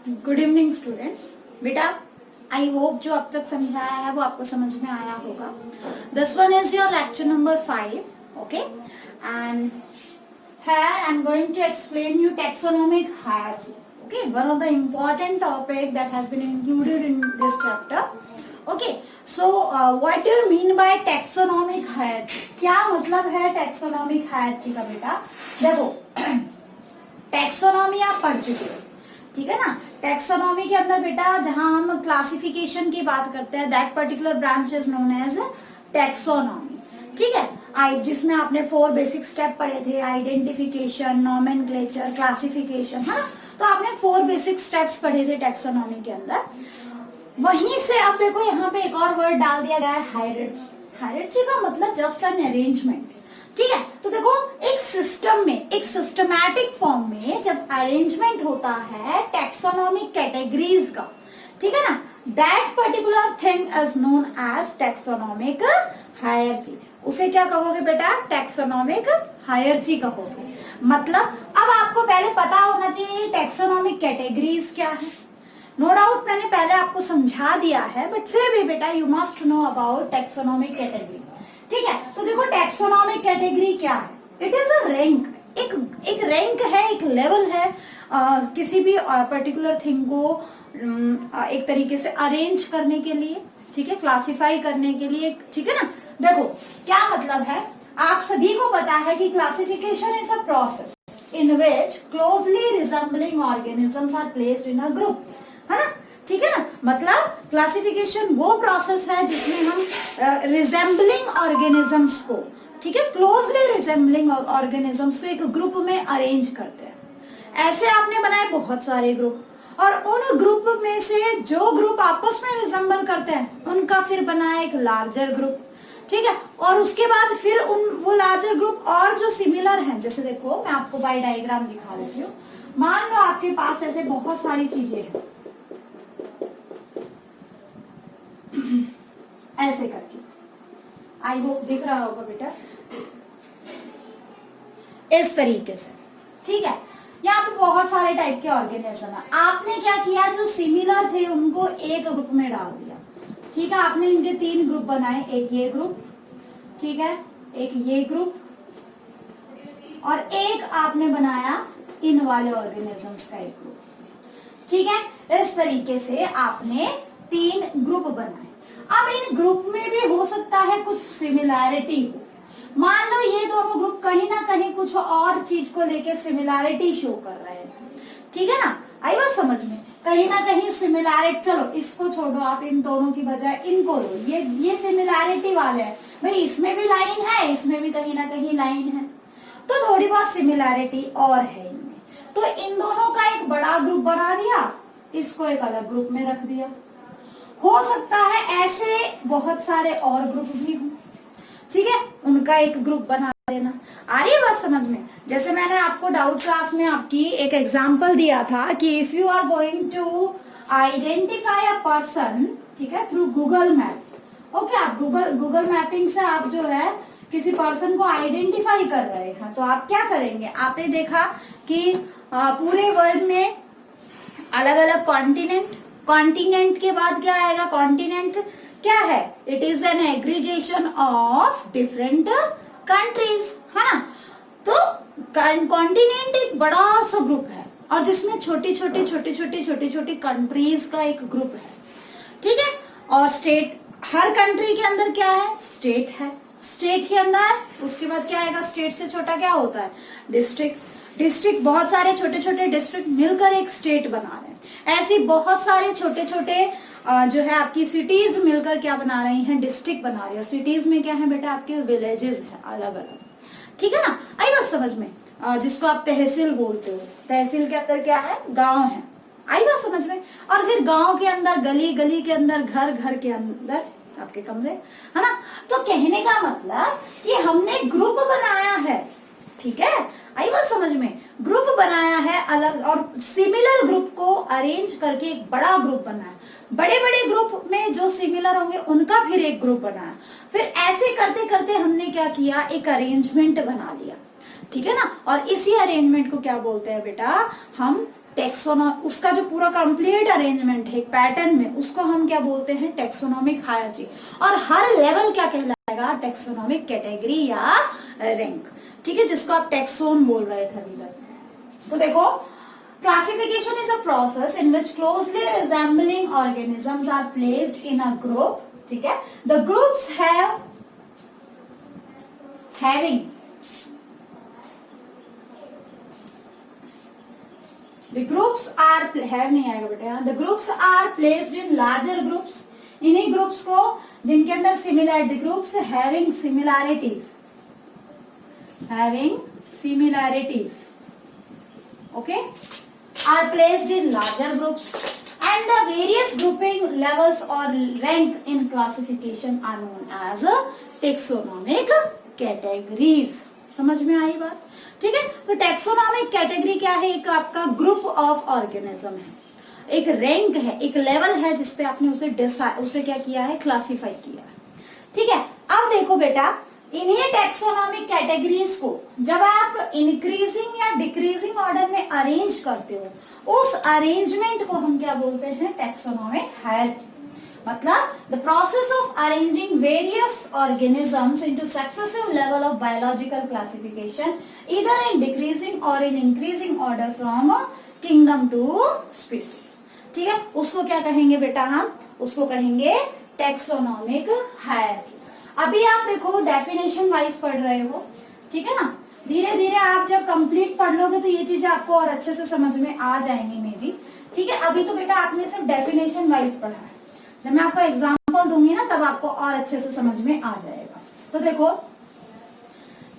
Good evening students. बेटा I hope जो अब तक समझाया है वो आपको समझ में आया होगा। This one is your lecture number 5, okay, and here I'm going to explain you taxonomic hierarchy, okay, one of the important topic that has been included in this chapter, okay. So what do you mean by taxonomic hierarchy? क्या मतलब है taxonomic hierarchy का बेटा? देखो taxonomy आप पढ़ चुके हो, ठीक है ना। टैक्सोनॉमी के अंदर बेटा जहां हम क्लासिफिकेशन की बात करते हैं, that particular branch is known as taxonomy, ठीक है। जिसमें आपने 4 बेसिक स्टेप पढ़े थे, आइडेंटिफिकेशन, नोमेनक्लेचर, क्लासिफिकेशन, है ना। तो आपने 4 बेसिक स्टेप्स पढ़े थे टैक्सोनॉमी के अंदर। वहीं से आप देखो यहाँ पे एक और वर्ड डाल दिया गया है, हायरार्ची। हायरार्ची का मतलब जस्ट एन अरेंजमेंट, ठीक है। तो देखो एक सिस्टम में, एक सिस्टमैटिक फॉर्म में जब अरेंजमेंट होता है टैक्सोनॉमिक कैटेगरीज का, ठीक है ना, that particular thing is known as taxonomic hierarchy. उसे क्या कहोगे बेटा? टैक्सोनॉमिक हायरार्ची कहोगे। मतलब अब आपको पहले पता होना चाहिए टैक्सोनॉमिक कैटेगरीज क्या है। नो डाउट मैंने पहले आपको समझा दिया है, बट फिर भी बेटा you must know about taxonomic category, ठीक है। तो देखो टैक्सोनॉमिक कैटेगरी क्या है? इट इज अ रैंक, एक रैंक है, एक लेवल है किसी भी पर्टिकुलर थिंग को एक तरीके से अरेंज करने के लिए, ठीक है, क्लासिफाई करने के लिए, ठीक है ना। देखो क्या मतलब है, आप सभी को पता है कि classification is a process in which closely resembling organisms are placed in a group, है ना, ठीक है ना। मतलब क्लासिफिकेशन वो प्रोसेस है जिसमें हम रिजेंबलिंग ऑर्गेनिजम्स को, ठीक है, क्लोजली रिजेंबलिंग ऑर्गेनिजम्स को एक ग्रुप में अरेंज करते हैं। ऐसे आपने बनाए बहुत सारे ग्रुप, और उन ग्रुप में से जो ग्रुप आपस में रिजेंबल करते हैं उनका फिर बनाया एक लार्जर ग्रुप, ठीक है। और उसके बाद फिर वो लार्जर ग्रुप और जो सिमिलर हैं, जैसे देखो मैं आपको बाय डायग्राम दिखा देती हूँ। मान लो आपके पास ऐसे बहुत सारी चीजें हैं, ऐसे करके, आई होप दिख रहा होगा बेटा, इस तरीके से, ठीक है। यहाँ पे बहुत सारे टाइप के ऑर्गेनिज्म है। आपने क्या किया, जो सिमिलर थे उनको एक ग्रुप में डाल दिया, ठीक है। आपने इनके 3 ग्रुप बनाए, एक ये ग्रुप, ठीक है, एक ये ग्रुप, और एक आपने बनाया इन वाले ऑर्गेनिजम्स का एक ग्रुप, ठीक है। इस तरीके से आपने 3 ग्रुप बनाए। अब इन ग्रुप में भी हो सकता है कुछ सिमिलैरिटी हो। मान लो ये दोनों ग्रुप कहीं ना कहीं कुछ और चीज को लेके सिमिलैरिटी शो कर रहे हैं, ठीक है ना। आई बात समझ में? कहीं ना कहीं सिमिलैरिटी, चलो इसको छोड़ो, आप इन दोनों की बजाय इनको लो, ये सिमिलैरिटी वाले हैं भाई, इसमें भी लाइन है, इसमें भी कहीं ना कहीं लाइन है, तो थोड़ी बहुत सिमिलैरिटी और है इनमें। तो इन दोनों का एक बड़ा ग्रुप बना दिया, इसको एक अलग ग्रुप में रख दिया। हो सकता है ऐसे बहुत सारे और ग्रुप भी हों, ठीक है, उनका एक ग्रुप बना देना। आ रही है बात समझ में? जैसे मैंने आपको डाउट क्लास में आपकी एक एग्जांपल दिया था कि if you are going to identify a person, ठीक है, थ्रू गूगल मैप, ओके, आप गूगल मैपिंग से आप जो है किसी पर्सन को आइडेंटिफाई कर रहे हैं, तो आप क्या करेंगे? आपने देखा कि पूरे वर्ल्ड में अलग अलग कॉन्टिनेंट के बाद क्या आएगा? कॉन्टिनेंट क्या है? It is an aggregation of different countries, है ना। तो कॉन्टिनेंट एक बड़ा सा ग्रुप है, और जिसमें छोटी छोटी कंट्रीज का एक ग्रुप है, ठीक है। और स्टेट, हर कंट्री के अंदर क्या है? स्टेट है। स्टेट के अंदर उसके बाद क्या आएगा? स्टेट से छोटा क्या होता है? डिस्ट्रिक्ट, बहुत सारे छोटे छोटे डिस्ट्रिक्ट मिलकर एक स्टेट बना रहे हैं। ऐसे बहुत सारे छोटे छोटे जो है आपकी सिटीज मिलकर क्या बना रही हैं? डिस्ट्रिक्ट बना रही है। सिटीज में क्या है बेटा? आपके विलेजेस हैं अलग अलग, ठीक है ना। आई बात समझ में? जिसको आप तहसील बोलते हो, तहसील के अंदर क्या है? गांव है। आई बात समझ में? और फिर गांव के अंदर गली के अंदर, घर के अंदर आपके कमरे, है ना। तो कहने का मतलब कि हमने ग्रुप बनाया है, ठीक है। आई बात समझ में? ग्रुप बनाया है अलग, और सिमिलर ग्रुप को अरेंज करके एक बड़ा ग्रुप बनाया। बड़े ग्रुप में जो सिमिलर होंगे उनका फिर एक ग्रुप बनाया। फिर ऐसे करते करते हमने क्या किया? एक अरेंजमेंट बना लिया, ठीक है ना। और इसी अरेंजमेंट को क्या बोलते हैं बेटा? हम उसका जो पूरा कंप्लीट अरेंजमेंट है पैटर्न में, उसको हम क्या बोलते हैं, टेक्सोनोमिक हायरार्ची। और हर लेवल क्या कहलाएगा, टेक्सोनोमिक कैटेगरी या रैंक, ठीक है, जिसको आप टेक्सोन बोल रहे थे अभी तक। तो देखो, classification is a process in which closely resembling organisms are placed in a group, ठीक है। The groups having the groups are have नहीं आएगा बेटा, the groups are placed in larger groups, इन्हीं ग्रुप्स को जिनके अंदर similarity, groups having similarities, okay, are placed in larger groups and the various grouping levels or rank in classification are known as taxonomic categories। समझ में आई बात, ठीक है। तो टैक्सोनॉमिक कैटेगरी क्या है, एक आपका ग्रुप ऑफ ऑर्गेनिज्म है, एक रैंक है, एक लेवल है जिसपे आपने उसे क्या किया है, क्लासिफाई किया है, ठीक है। अब देखो बेटा, इन्हीं टैक्सोनॉमिक कैटेगरीज को जब आप इंक्रीजिंग या डिक्रीजिंग ऑर्डर में अरेंज करते हो, उस अरेंजमेंट को हम क्या बोलते हैं, टैक्सोनॉमिक हायरार्की। मतलब the process of arranging various organisms into successive level of biological classification either in decreasing और in increasing order from kingdom to species, ठीक है। उसको क्या कहेंगे बेटा, हम उसको कहेंगे टैक्सोनॉमिक हायरार्की। अभी आप देखो डेफिनेशन वाइज पढ़ रहे हो, ठीक है ना, धीरे धीरे आप जब कंप्लीट पढ़ लोगे तो ये चीजें आपको और अच्छे से समझ में आ जाएंगी मे भी, ठीक है। अभी तो बेटा आपने सिर्फ डेफिनेशन वाइज पढ़ा है, जब मैं आपको एग्जांपल दूंगी ना तब आपको और अच्छे से समझ में आ जाएगा। तो देखो,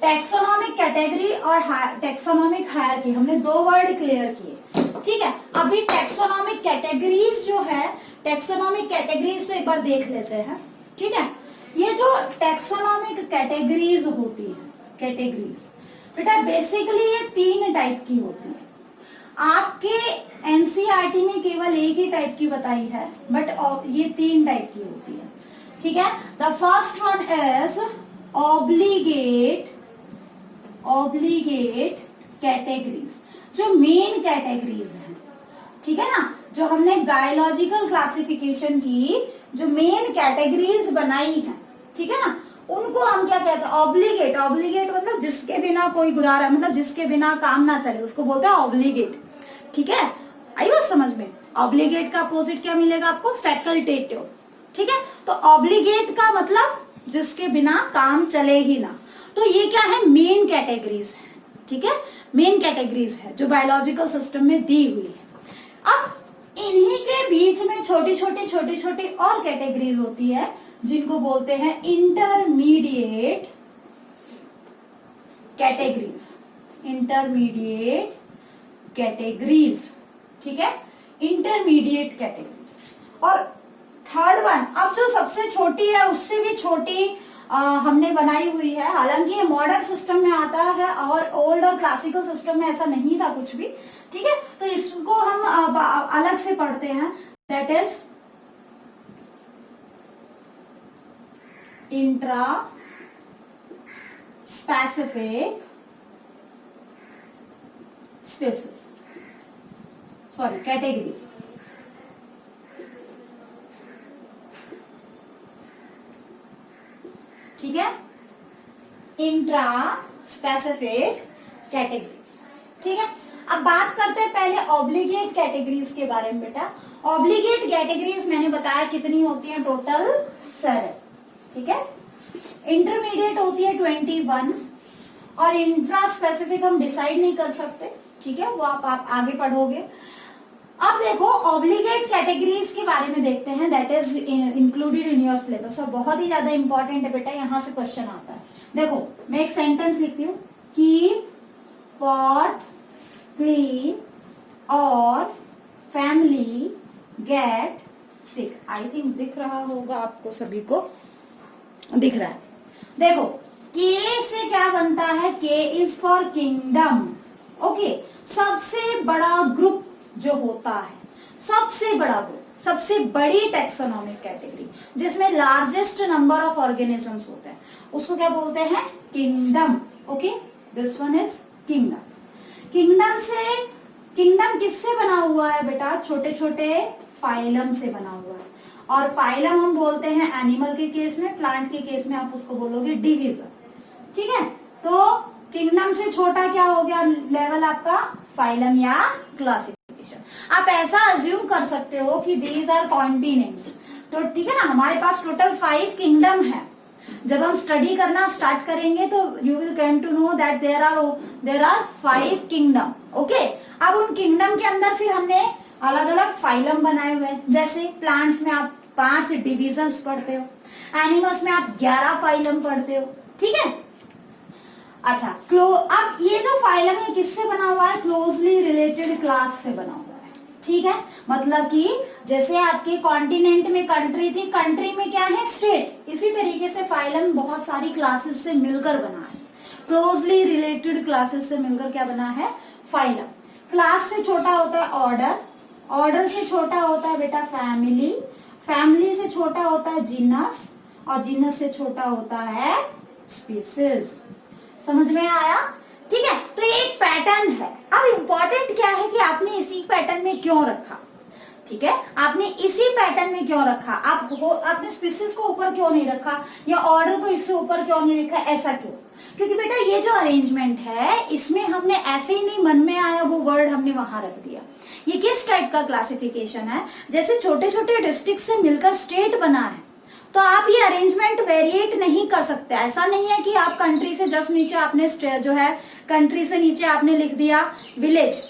टैक्सोनॉमिक कैटेगरी और टैक्सोनॉमिक हायरार्की, हमने दो वर्ड क्लियर किए, ठीक है। अभी टैक्सोनॉमिक कैटेगरीज जो है, टैक्सोनॉमिक कैटेगरीज तो एक बार देख लेते हैं, ठीक है। ये जो टैक्सोनॉमिक कैटेगरीज होती है, कैटेगरीज बेटा बेसिकली ये 3 टाइप की होती है। आपके एनसीईआरटी में केवल एक ही टाइप की बताई है, बट ये 3 टाइप की होती है, ठीक है। The first one is obligate categories, जो मेन कैटेगरीज हैं, ठीक है ना, जो हमने बायोलॉजिकल क्लासिफिकेशन की जो मेन कैटेगरीज बनाई है, ठीक है ना, उनको हम क्या कहते हैं, ऑब्लिगेट। ऑब्लिगेट मतलब जिसके बिना कोई गुजारा, मतलब जिसके बिना काम ना चले, उसको बोलते हैं ऑब्लिगेट, ठीक है। आई बात समझ में। ऑब्लिगेट का अपोजिट क्या मिलेगा आपको, फैकल्टेटिव, ठीक है। तो ऑब्लिगेट का मतलब जिसके बिना काम चले ही ना। तो ये क्या है, मेन कैटेगरीज है, ठीक है, मेन कैटेगरीज है जो बायोलॉजिकल सिस्टम में दी हुई है। अब इन्हीं के बीच में छोटी छोटी और कैटेगरीज होती है जिनको बोलते हैं इंटरमीडिएट कैटेगरीज, ठीक है, इंटरमीडिएट कैटेगरीज। और थर्ड वन, अब जो सबसे छोटी है उससे भी छोटी हमने बनाई हुई है, हालांकि ये मॉडर्न सिस्टम में आता है और ओल्ड और क्लासिकल सिस्टम में ऐसा नहीं था कुछ भी, ठीक है। तो इसको हम अलग से पढ़ते हैं, that is intraspecific species, sorry categories, ठीक है, इंट्रा स्पेसिफिक कैटेगरीज, ठीक है। अब बात करते हैं पहले ऑब्लिगेट कैटेगरीज के बारे में बेटा। ऑब्लिगेट कैटेगरीज मैंने बताया कितनी होती है, टोटल 7, ठीक है। इंटरमीडिएट होती है 21 और इंट्रा स्पेसिफिक हम डिसाइड नहीं कर सकते, ठीक है, वो आप आगे पढ़ोगे। अब देखो ऑब्लिगेट कैटेगरीज के बारे में देखते हैं, that is included in your syllabus और बहुत ही ज्यादा इंपॉर्टेंट है बेटा, यहां से क्वेश्चन आता है। देखो मैं एक सेंटेंस लिखती हूँ, कीप पॉट क्लीन और family get sick. I think दिख रहा होगा आपको, सभी को दिख रहा है। देखो के से क्या बनता है, के इज फॉर किंगडम, ओके। सबसे बड़ा ग्रुप जो होता है, सबसे बड़ा ग्रुप, सबसे बड़ी टैक्सोनॉमिक कैटेगरी जिसमें लार्जेस्ट नंबर ऑफ ऑर्गेनिजम्स होते हैं, उसको क्या बोलते हैं, kingdom, okay. This one is kingdom. Kingdom से किंगडम किससे बना हुआ है बेटा? छोटे छोटे फाइलम से बना हुआ है। और फाइलम हम बोलते हैं एनिमल के केस में, प्लांट के केस में आप उसको बोलोगे डिवीजन। ठीक है, तो किंगडम से छोटा क्या हो गया लेवल आपका? फाइलम या क्लासिफिकेशन। आप ऐसा अज्यूम कर सकते हो कि दीज आर कॉन्टिनेंट्स। तो ठीक है ना, हमारे पास टोटल 5 किंगडम है। जब हम स्टडी करना स्टार्ट करेंगे तो you will come to know that there are 5 kingdom. Okay, अब उन किंगडम के अंदर फिर हमने अलग अलग फाइलम बनाए हुए हैं। जैसे प्लांट्स में आप 5 डिविजन्स पढ़ते हो, एनिमल्स में आप 11 फाइलम पढ़ते हो। ठीक है, अच्छा अब ये जो फाइलम है किससे बना हुआ है? क्लोजली रिलेटेड क्लास से बना हुआ है। ठीक है, मतलब कि जैसे आपके कॉन्टिनेंट में कंट्री थी, कंट्री में क्या है? स्टेट। इसी तरीके से फाइलम बहुत सारी क्लासेस से मिलकर बना है। क्लोजली रिलेटेड क्लासेस से मिलकर क्या बना है? फाइलम। क्लास से छोटा होता है ऑर्डर, ऑर्डर से छोटा होता है बेटा फैमिली, फैमिली से छोटा होता है जीनस, और जीनस से छोटा होता है स्पीसीज। समझ में आया? ठीक है, तो ये एक पैटर्न है। अब इंपॉर्टेंट क्या है कि आपने इसी पैटर्न में क्यों रखा? ठीक है, आपने इसी पैटर्न में क्यों रखा? आपने स्पीसीज को ऊपर क्यों नहीं रखा, या ऑर्डर को इससे ऊपर क्यों नहीं रखा? ऐसा क्यों? क्योंकि बेटा ये जो अरेंजमेंट है इसमें हमने ऐसे ही नहीं, मन में आया वो वर्ड हमने वहां रख दिया। ये किस टाइप का क्लासिफिकेशन है? जैसे छोटे छोटे डिस्ट्रिक्ट से मिलकर स्टेट बना है, तो आप ये अरेंजमेंट वेरिएट नहीं कर सकते। ऐसा नहीं है कि आप कंट्री से जस्ट नीचे आपने जो है, कंट्री से नीचे आपने लिख दिया विलेज,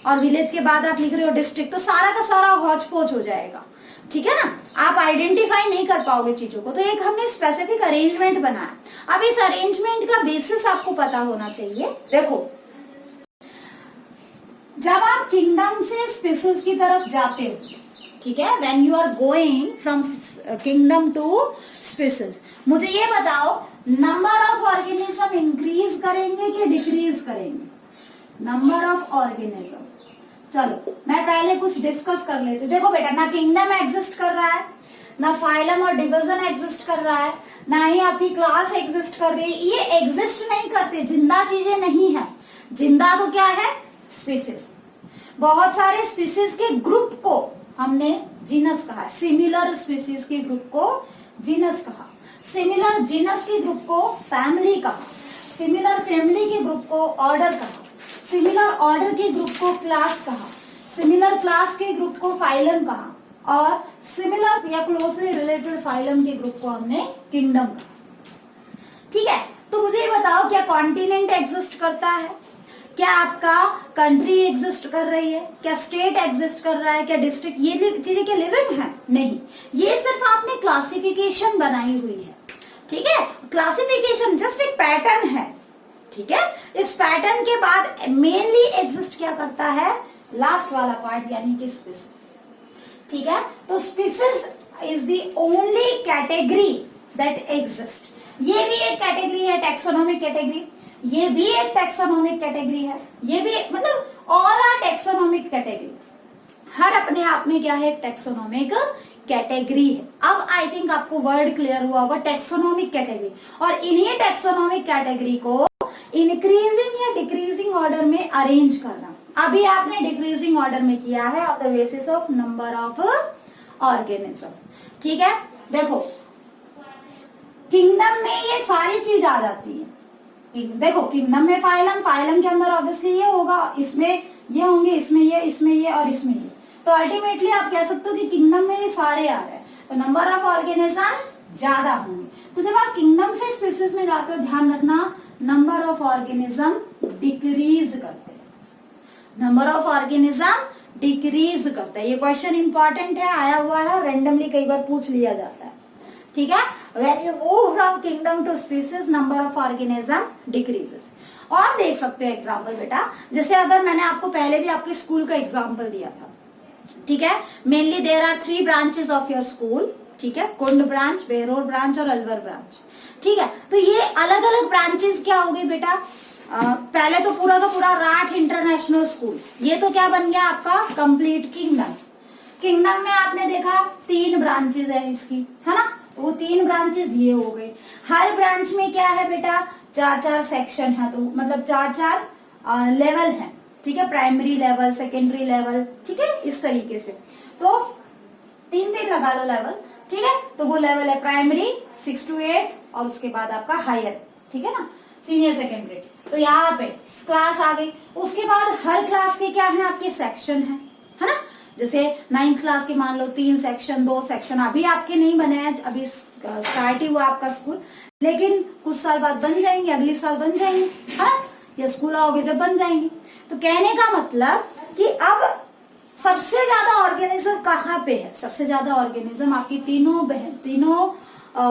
और विलेज के बाद आप लिख रहे हो डिस्ट्रिक्ट, तो सारा का सारा हौच पौच हो जाएगा। ठीक है ना, आप आइडेंटिफाई नहीं कर पाओगे चीजों को। तो एक हमने स्पेसिफिक अरेंजमेंट बनाया। अब इस अरेंजमेंट का बेसिस आपको पता होना चाहिए। देखो, जब आप किंगडम से स्पीसीज की तरफ जाते हो, ठीक है, when you are going from kingdom to species, मुझे ये बताओ नंबर ऑफ ऑर्गेनिज्म इंक्रीज करेंगे कि डिक्रीज करेंगे? Number of organism. चलो मैं पहले कुछ डिस्कस कर लेती हूँ। देखो बेटा, ना किंगडम एग्जिस्ट कर रहा है, ना फाइलम और डिवीजन एग्जिस्ट कर रहा है, ना ही आपकी क्लास एग्जिस्ट कर रही है। ये एग्जिस्ट नहीं करते, जिंदा चीजें नहीं है। जिंदा तो क्या है? स्पीसीज। बहुत सारे स्पीसीज के ग्रुप को हमने जीनस कहा, सिमिलर स्पीसीज के ग्रुप को जीनस कहा, सिमिलर जीनस के ग्रुप को फैमिली कहा, सिमिलर फैमिली के ग्रुप को ऑर्डर कहा, सिमिलर ऑर्डर के ग्रुप को क्लास कहा, सिमिलर क्लास के ग्रुप को फाइलम कहा, और सिमिलर या क्लोजली रिलेटेड फाइलम के ग्रुप को हमने किंगडम कहा। ठीक है, तो मुझे ये बताओ, क्या कॉन्टिनेंट एग्जिस्ट करता है? क्या आपका कंट्री एग्जिस्ट कर रही है? क्या स्टेट एग्जिस्ट कर रहा है? क्या डिस्ट्रिक्ट? ये चीजें क्या लिविंग है? नहीं, ये सिर्फ आपने क्लासिफिकेशन बनाई हुई है। ठीक है, क्लासिफिकेशन जस्ट एक पैटर्न है। ठीक है, इस पैटर्न के बाद मेनली एग्जिस्ट क्या करता है? लास्ट वाला पार्ट, यानी कि स्पीसीज। ठीक है, तो species is the only category that exist. ये भी एक कैटेगरी है, टैक्सोनॉमिक कैटेगरी। ये भी एक टैक्सोनॉमिक कैटेगरी है। ये भी मतलब ऑल आर टैक्सोनॉमिक कैटेगरी। हर अपने आप में क्या है? एक टैक्सोनॉमिक कैटेगरी है। अब आई थिंक आपको वर्ड क्लियर हुआ होगा, टैक्सोनॉमिक कैटेगरी। और इन्हीं टैक्सोनॉमिक कैटेगरी को इंक्रीजिंग या डिक्रीजिंग ऑर्डर में अरेंज करना, अभी आपने डिक्रीजिंग ऑर्डर में किया है on the basis of number of organism. ठीक है, देखो किंगडम में ये सारी चीज आ जाती है। देखो किंगडम में फाइलम, फाइलम के अंदर ऑब्वियसली ये होगा, इसमें ये होंगे, इसमें ये और इसमें ये। तो अल्टीमेटली आप कह सकते हो कि किंगडम में ये सारे आ रहे हैं, तो नंबर ऑफ ऑर्गेनिज्म ज्यादा होंगे। तो जब आप किंगडम से स्पीसीज में जाते हो, ध्यान रखना नंबर ऑफ ऑर्गेनिज्म डिक्रीज करते हैं, नंबर ऑफ ऑर्गेनिज्म डिक्रीज करता है। ये क्वेश्चन इंपॉर्टेंट है, आया हुआ है, रेंडमली कई बार पूछ लिया जाता है। ठीक है, when you move from kingdom to species, number of organism decreases। और देख सकते हो एग्जाम्पल बेटा, जैसे अगर मैंने आपको पहले भी आपके स्कूल का एग्जाम्पल दिया था। ठीक है, mainly there are 3 branches of your school. ठीक है, कुंड ब्रांच, बेरोर ब्रांच और अलवर ब्रांच। ठीक है, तो ये अलग अलग ब्रांचेस क्या हो गई बेटा? पहले तो पूरा का पूरा राठ इंटरनेशनल स्कूल, ये तो क्या बन गया आपका? Complete kingdom. किंगडम में आपने देखा 3 ब्रांचेस है इसकी, है ना? वो 3 ब्रांचेस ये हो गए। हर ब्रांच में क्या है बेटा? 4-4 सेक्शन है, तो मतलब 4-4 लेवल है। ठीक है, प्राइमरी लेवल, सेकेंडरी लेवल, ठीक है, इस तरीके से। तो 3 लगा लो लेवल, ठीक है। तो वो लेवल है प्राइमरी 6 to 8 और उसके बाद आपका हायर, ठीक है ना, सीनियर सेकेंडरी। तो यहाँ पे क्लास आ गई। उसके बाद हर क्लास के क्या है आपके सेक्शन है ना। जैसे 9th क्लास के मान लो 3 सेक्शन, 2 सेक्शन, अभी आपके नहीं बने हैं, अभी स्टार्ट ही हुआ आपका स्कूल, लेकिन कुछ साल बाद बन जाएंगे, अगले साल बन जाएंगे, है ना, या स्कूल आओगे जब बन जाएंगे। तो कहने का मतलब कि अब सबसे ज्यादा ऑर्गेनिज्म कहाँ पे है, सबसे ज्यादा ऑर्गेनिज्म आपकी तीनों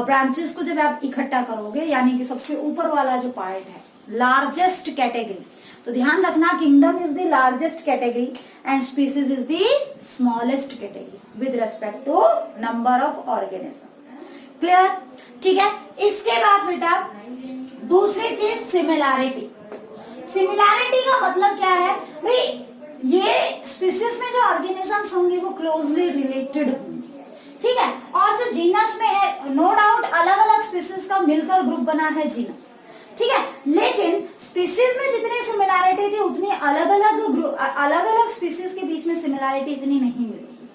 ब्रांचेस को जब आप इकट्ठा करोगे, यानी कि सबसे ऊपर वाला जो पार्ट है, लार्जेस्ट कैटेगरी। तो ध्यान रखना, kingdom is the largest category and species is the smallest category with respect to number of organism. Clear, ठीक है। इसके बाद बेटा दूसरी चीज सिमिलैरिटी। सिमिलैरिटी का मतलब क्या है भाई, ये स्पीसीज में जो ऑर्गेनिजम्स होंगे वो क्लोजली रिलेटेड होंगे, ठीक है। और जो जीनस में है, नो डाउट अलग अलग स्पीसीज का मिलकर ग्रुप बना है जीनस, ठीक है, लेकिन स्पीसीज में जितनी सिमिलैरिटी थी उतनी अलग अलग स्पीसीज के बीच में सिमिलैरिटी इतनी नहीं मिलेगी,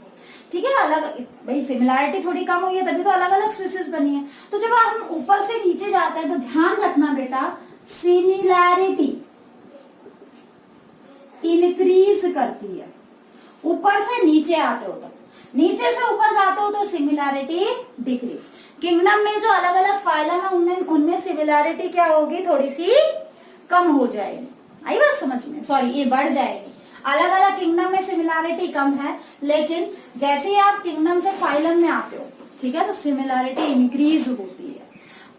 ठीक है। अलग भाई सिमिलैरिटी थोड़ी कम हुई है तभी तो अलग अलग स्पीसीज बनी है। तो जब हम ऊपर से नीचे जाते हैं तो ध्यान रखना बेटा, सिमिलैरिटी इंक्रीज करती है, ऊपर से नीचे आते हो तो, नीचे से ऊपर जाते हो तो सिमिलैरिटी डिक्रीज। किंगडम में जो अलग अलग फाइलम है उनमें सिमिलैरिटी क्या होगी, थोड़ी सी कम हो जाएगी। आई बात समझ में, सॉरी ये बढ़ जाएगी। अलग अलग किंगडम में सिमिलैरिटी कम है, लेकिन जैसे ही आप किंगडम से फाइलम में आते हो, ठीक है, तो सिमिलैरिटी इंक्रीज होती है,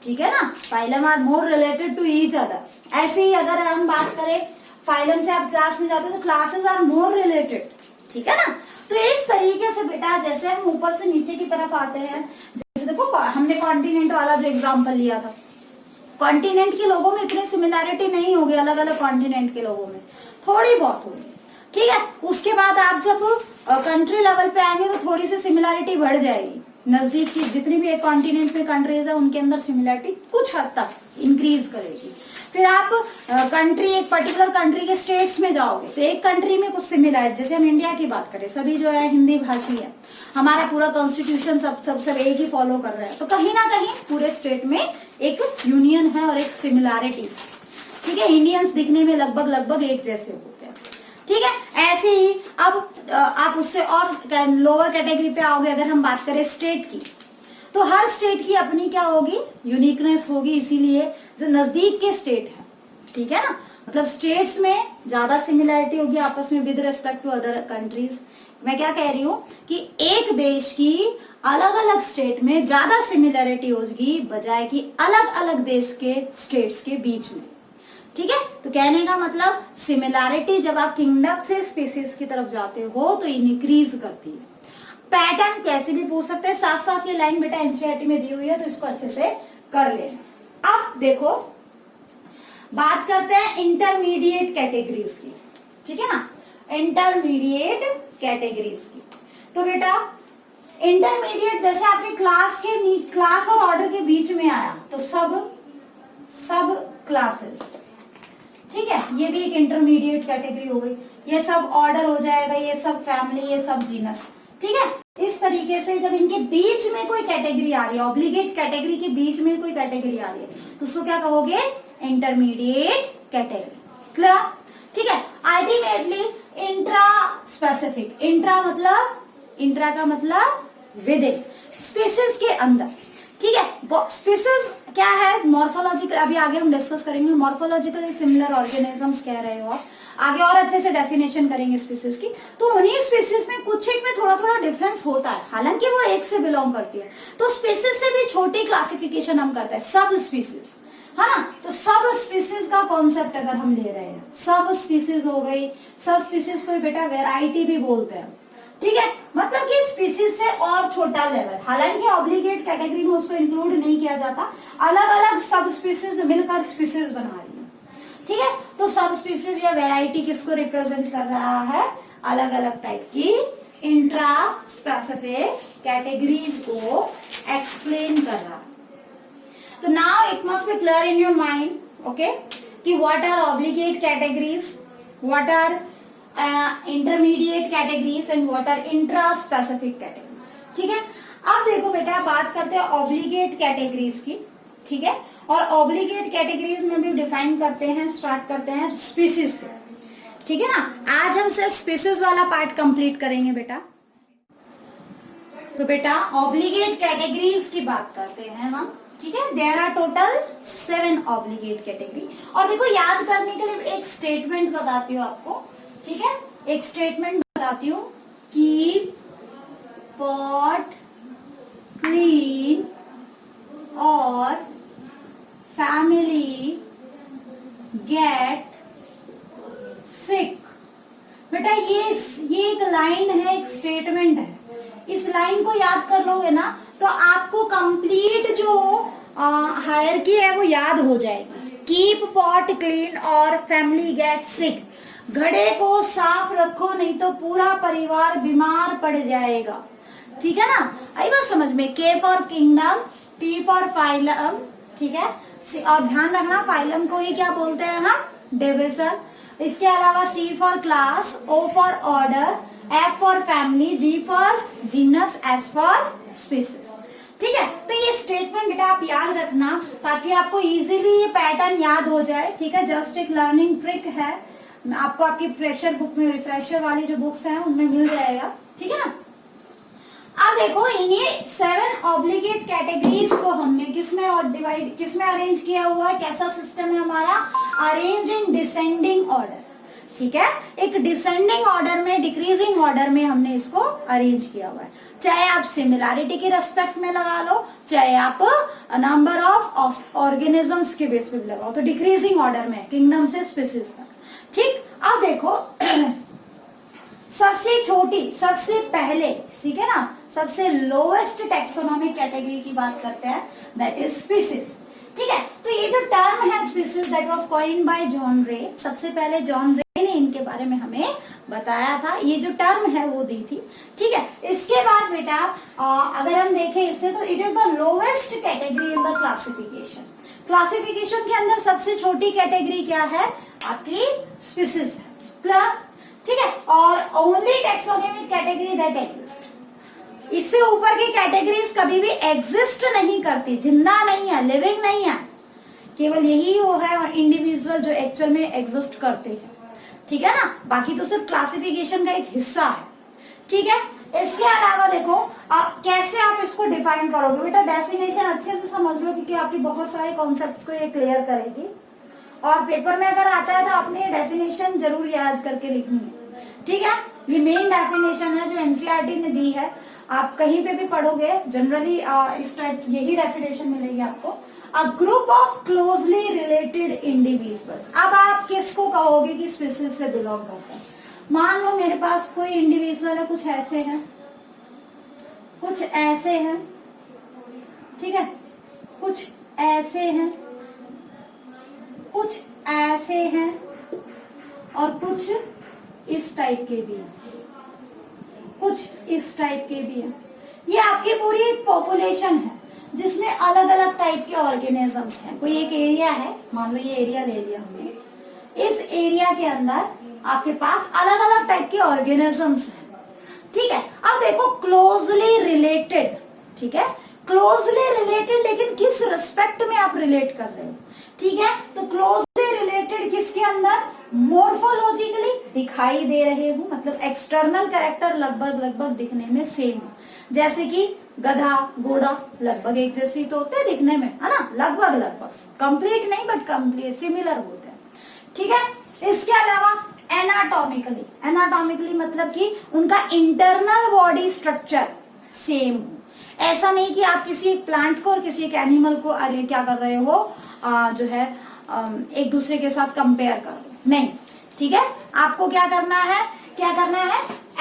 ठीक है ना। Phylum are more related to each other. ऐसे ही अगर हम बात करें फाइलम से आप क्लास में जाते हो तो क्लासेस आर मोर रिलेटेड, ठीक है ना। तो इस तरीके से बेटा जैसे हम ऊपर से नीचे की तरफ आते हैं, जैसे देखो हमने कॉन्टिनेंट वाला जो एग्जांपल लिया था, कॉन्टिनेंट के लोगों में इतनी सिमिलैरिटी नहीं होगी, अलग अलग कॉन्टिनेंट के लोगों में थोड़ी बहुत होगी, ठीक है। उसके बाद आप जब कंट्री लेवल पे आएंगे तो थोड़ी सी सिमिलैरिटी बढ़ जाएगी, नजदीक की जितनी भी एक कॉन्टिनेंट में कंट्रीज है उनके अंदर सिमिलैरिटी कुछ हद तक इंक्रीज करेगी। फिर आप कंट्री, एक पर्टिकुलर कंट्री के स्टेट्स में जाओगे तो एक कंट्री में कुछ सिमिलर, जैसे हम इंडिया की बात करें, सभी जो है हिंदी भाषी है, हमारा पूरा कॉन्स्टिट्यूशन सब एक ही फॉलो कर रहा है, तो कहीं ना कहीं पूरे स्टेट में एक यूनियन है और एक सिमिलैरिटी, ठीक है। इंडियंस दिखने में लगभग एक जैसे होते हैं, ठीक है। ऐसे ही अब आप उससे और लोअर कैटेगरी पे आओगे, अगर हम बात करें स्टेट की, तो हर स्टेट की अपनी क्या होगी, यूनिकनेस होगी, इसीलिए जो नजदीक के स्टेट है, ठीक है ना, मतलब स्टेट्स में ज्यादा सिमिलैरिटी होगी आपस में with respect to other countries. मैं क्या कह रही हूँ कि एक देश की अलग अलग स्टेट में ज्यादा सिमिलैरिटी होगी बजाय कि अलग अलग देश के स्टेट्स के बीच में, ठीक है। तो कहने का मतलब सिमिलैरिटी जब आप किंगडम से स्पीसीज की तरफ जाते हो तो इंक्रीज करती है। पैटर्न कैसे भी पूछ सकते हैं, साफ साफ ये लाइन बेटा एनसीईआरटी में दी हुई है, तो इसको अच्छे से कर लेना। अब देखो बात करते हैं इंटरमीडिएट कैटेगरीज की, ठीक है ना, इंटरमीडिएट कैटेगरीज की। तो बेटा इंटरमीडिएट जैसे आपके क्लास और ऑर्डर के बीच में आया तो सब क्लासेस, ठीक है, ये भी एक इंटरमीडिएट कैटेगरी हो गई। ये सब ऑर्डर हो जाएगा, ये सब फैमिली, ये सब जीनस, ठीक है। इस तरीके से जब इनके बीच में कोई कैटेगरी आ रही है, ऑब्लिगेट कैटेगरी के बीच में कोई कैटेगरी आ रही है, तो उसको क्या कहोगे, इंटरमीडिएट कैटेगरी। क्लियर, ठीक है। अल्टीमेटली इंट्रा स्पेसिफिक, इंट्रा का मतलब विद इन, स्पीसीज के अंदर, ठीक है। स्पीसीज क्या है, मॉर्फोलॉजिकल, अभी आगे हम डिस्कस करेंगे, मॉर्फोलॉजिकली सिमिलर ऑर्गेनिजम्स कह रहे हो आप, आगे और अच्छे से डेफिनेशन करेंगे स्पीसीज की। तो उन्हीं स्पीसीज में कुछ एक में थोड़ा डिफरेंस होता है, हालांकि वो एक से बिलोंग करती है, तो स्पीसीज से भी छोटी क्लासिफिकेशन हम करते हैं, सब स्पीसीज, है ना। तो सब स्पीसीज का कॉन्सेप्ट अगर हम ले रहे हैं, सब स्पीसीज हो गई, सब स्पीसीज को बेटा वेराइटी भी बोलते हैं, ठीक है, मतलब कि स्पीसीज से और छोटा लेवल, हालांकि ऑब्लिगेट कैटेगरी में उसको इंक्लूड नहीं किया जाता, अलग अलग सब स्पीसीज मिलकर स्पीसीज बना रही है, ठीक है। तो सब स्पीसीज या वेराइटी किसको रिप्रेजेंट कर रहा है, अलग अलग टाइप की इंट्रा स्पेसिफिक कैटेगरीज को एक्सप्लेन कर रहा है। तो now it must be clear in your mind, okay, कि what are obligate categories what are intermediate categories and what are intraspecific categories. ठीक है, अब देखो बेटा बात करते हैं ऑब्लिगेट कैटेगरीज की। ठीक है, और ऑब्लिगेट कैटेगरीज में भी डिफाइन करते हैं, स्टार्ट करते हैं स्पीसीज से। ठीक है ना, आज हम सिर्फ स्पीसीज वाला पार्ट कंप्लीट करेंगे बेटा। तो बेटा ऑब्लिगेट कैटेगरीज की बात करते हैं हम। ठीक है, there are total 7 obligate category. और देखो याद करने के लिए एक स्टेटमेंट बताती हूँ आपको। ठीक है, एक स्टेटमेंट बताती हूँ, कीप पॉट क्लीन और फैमिली गेट सिक। बेटा ये एक लाइन है, एक स्टेटमेंट है। इस लाइन को याद कर लोगे ना तो आपको कंप्लीट जो हायरकी है वो याद हो जाएगी। कीप पॉट क्लीन और फैमिली गेट सिक। घड़े को साफ रखो नहीं तो पूरा परिवार बीमार पड़ जाएगा। ठीक है ना, आई बात समझ में। के for kingdom, P for phylum. ठीक है, और ध्यान रखना फाइलम को ही क्या बोलते हैं हम, डिविजन। इसके अलावा C for class, O for order, F for family, G for genus, S for species. ठीक है, तो ये स्टेटमेंट बेटा आप याद रखना ताकि आपको इजीली ये पैटर्न याद हो जाए। ठीक है, जस्ट एक लर्निंग ट्रिक है, आपको आपकी प्रेशर बुक में, रिफ्रेशर वाली जो बुक्स हैं उनमें मिल जाएगा। ठीक है ना, अब देखो इन्हीं 7 ऑब्लिगेट कैटेगरीज को हमने किसमें और डिवाइड, किसमें अरेंज किया हुआ है, कैसा सिस्टम है हमारा, अरेंज इन डिसेंडिंग ऑर्डर। ठीक है, एक डिसेंडिंग ऑर्डर में, डिक्रीजिंग ऑर्डर में हमने इसको अरेंज किया हुआ है। चाहे आप सिमिलैरिटी के रेस्पेक्ट में लगा लो, चाहे आप नंबर ऑफ ऑर्गेनिजम्स के बेस पे लगाओ, तो डिक्रीजिंग ऑर्डर में किंगडम से स्पीसीज तक। ठीक, अब देखो सबसे छोटी, सबसे पहले, ठीक है ना, सबसे लोएस्ट टेक्सोनॉमिक कैटेगरी की बात करते हैं, दैट इज स्पीसीज। ठीक है, तो ये जो टर्म है species that was coined bye John रे, सबसे पहले जॉन रे ने इनके बारे में हमें बताया था, ये जो टर्म है वो दी थी। ठीक है, इसके बाद बेटा अगर हम देखें इससे तो it is the lowest category in the classification. Classification के अंदर सबसे छोटी कैटेगरी क्या है, आपकी स्पीसीज है। क्लियर? ठीक है, और only taxonomic category that exist. इससे ऊपर की कैटेगरीज कभी भी एग्जिस्ट नहीं करती, जिंदा नहीं है, लिविंग नहीं है, केवल यही वो है और इंडिविजुअल जो एक्चुअल में एग्जिस्ट करते हैं। ठीक है ना, बाकी तो सिर्फ क्लासिफिकेशन का एक हिस्सा है। ठीक है, इसके अलावा देखो कैसे आप इसको डिफाइन करोगे बेटा, डेफिनेशन अच्छे से समझ लो क्योंकि आपकी बहुत सारे कॉन्सेप्ट्स को ये क्लियर करेगी। और पेपर में अगर आता है तो आपने ये डेफिनेशन जरूर याद करके लिखनी है। ठीक है, ये मेन डेफिनेशन है जो एनसीईआरटी ने दी है, आप कहीं पे भी पढ़ोगे जनरली इस टाइप यही डेफिनेशन मिलेगी आपको। अ group of closely related individuals. अब आप किसको कहोगे कि स्पीसीज से बिलोंग करता है। मान लो मेरे पास कोई इंडिविजुअल है, कुछ ऐसे हैं, कुछ ऐसे हैं, ठीक है, कुछ ऐसे हैं, कुछ ऐसे हैं और कुछ इस टाइप के भी हैं, कुछ इस टाइप के भी हैं। ये आपकी पूरी एक पॉपुलेशन है जिसमें अलग अलग टाइप के ऑर्गेनिजम्स हैं। कोई एक एरिया है, मान लो ये एरिया ले लिया हमने, इस एरिया के अंदर आपके पास अलग अलग टाइप के ऑर्गेनिजम्स हैं। ठीक है, अब देखो क्लोजली रिलेटेड, ठीक है, क्लोजली रिलेटेड, लेकिन किस रिस्पेक्ट में आप रिलेट कर रहे हो। ठीक है, तो क्लोजली रिलेटेड किसके अंदर, मोर्फोलॉजिकली दिखाई दे रहे हो, मतलब एक्सटर्नल कैरेक्टर लगभग दिखने में सेम, जैसे कि गधा, घोड़ा लगभग एक जैसे तो होते हैं दिखने में, है ना, लगभग कंप्लीट नहीं बट कंप्लीट सिमिलर होते हैं। ठीक है, इसके अलावा एनाटॉमिकली मतलब कि उनका इंटरनल बॉडी स्ट्रक्चर सेम हो। ऐसा नहीं कि आप किसी एक प्लांट को और किसी एक एनिमल को अरे क्या कर रहे हो, जो है एक दूसरे के साथ कंपेयर कर रहे हो, नहीं। ठीक है, आपको क्या करना है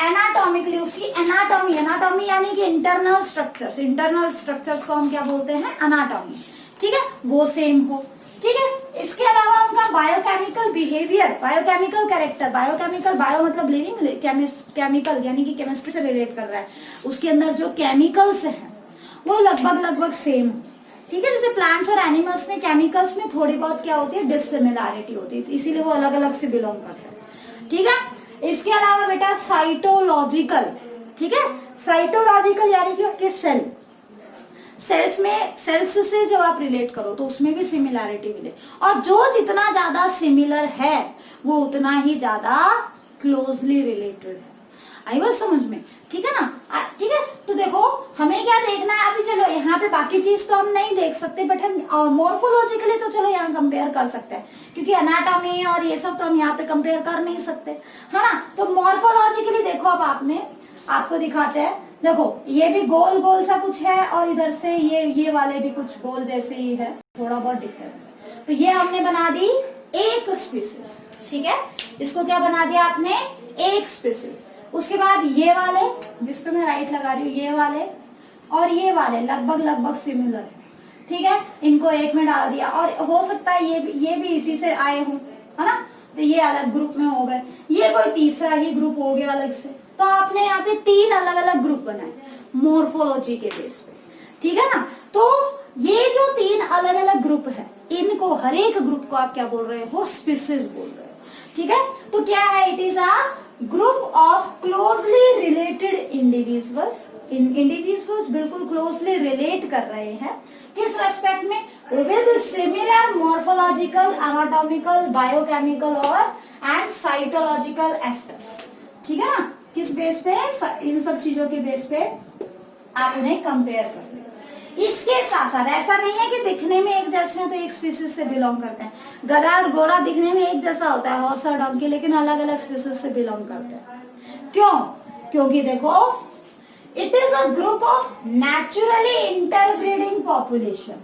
एनाटॉमिकली उसकी एनाटॉमी यानी कि इंटरनल स्ट्रक्चर्स को हम क्या बोलते हैं, एनाटॉमी। ठीक है, वो सेम हो। ठीक है, इसके अलावा उनका biochemical behaviour, biochemical character, bio मतलब लिविंग, केमिकल यानी कि केमिस्ट्री से रिलेट कर रहा है, उसके अंदर जो केमिकल्स हैं वो लगभग सेम। ठीक है, जैसे प्लांट्स और एनिमल्स में केमिकल्स में थोड़ी बहुत क्या होती है, डिसिमिलैरिटी होती है, इसीलिए वो अलग अलग से बिलोंग करते हैं। ठीक है। इसके अलावा बेटा साइटोलॉजिकल, ठीक है, साइटोलॉजिकल यानी कि आपके सेल्स से जब आप रिलेट करो तो उसमें भी सिमिलैरिटी मिले, और जो जितना ज्यादा सिमिलर है वो उतना ही ज्यादा क्लोजली रिलेटेड है। आई बात समझ में, ठीक है ना। ठीक है, तो देखो हमें क्या देखना है अभी, चलो यहाँ पे बाकी चीज तो हम नहीं देख सकते, बट हम मोर्फोलॉजिकली तो चलो यहाँ कंपेयर कर सकते हैं, क्योंकि एनाटॉमी और ये सब तो हम यहाँ पे कंपेयर कर नहीं सकते, है ना। तो मोर्फोलॉजिकली देखो, अब आपको दिखाते हैं, देखो ये भी गोल गोल सा कुछ है, और इधर से ये वाले भी कुछ गोल जैसे ही है, थोड़ा बहुत डिफरेंस है। तो ये हमने बना दी एक स्पीसीज, ठीक है, इसको क्या बना दिया आपने, एक स्पीसीज। उसके बाद ये वाले जिसपे मैं राइट लगा रही हूँ, ये वाले और ये वाले लगभग सिमिलर है, ठीक है, इनको एक में डाल दिया, और हो सकता है ये भी इसी से आए हों, है ना, तो ये अलग ग्रुप में हो गए, ये कोई तीसरा ही ग्रुप हो गया अलग से। तो आपने यहाँ पे 3 अलग अलग ग्रुप बनाए मोर्फोलॉजी के बेस पे, ठीक है ना। तो ये जो 3 अलग अलग ग्रुप है, इनको हर एक ग्रुप को आप क्या बोल रहे हो, स्पीसीज बोल रहे हो, ठीक है। तो क्या है, it is a group of closely related individuals. Individuals बिल्कुल क्लोजली रिलेट कर रहे हैं, किस रेस्पेक्ट में, with similar morphological, anatomical, biochemical और एंड साइटोलॉजिकल एस्पेक्ट्स, ठीक है ना। किस बेस पे, इन सब चीजों के बेस पे आप उन्हें कंपेयर कर रहे हो। इसके साथ साथ ऐसा नहीं है कि दिखने में एक जैसे हैं तो एक स्पीसीज से बिलोंग करते हैं, गधा और घोड़ा दिखने में एक जैसा होता है, हॉर्स और डंकी, लेकिन अलग अलग स्पीसीज से बिलोंग करते हैं। क्यों, क्योंकि देखो it is a group of naturally interbreeding population.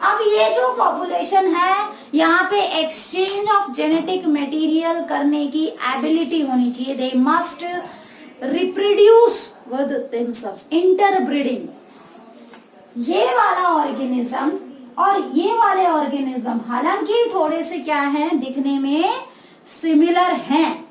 अब ये जो पॉपुलेशन है, यहाँ पे एक्सचेंज ऑफ जेनेटिक मटेरियल करने की एबिलिटी होनी चाहिए, they must reproduce with themselves, interbreeding. ये वाला ऑर्गेनिज्म और ये वाले ऑर्गेनिज्म हालांकि थोड़े से क्या हैं, दिखने में सिमिलर हैं,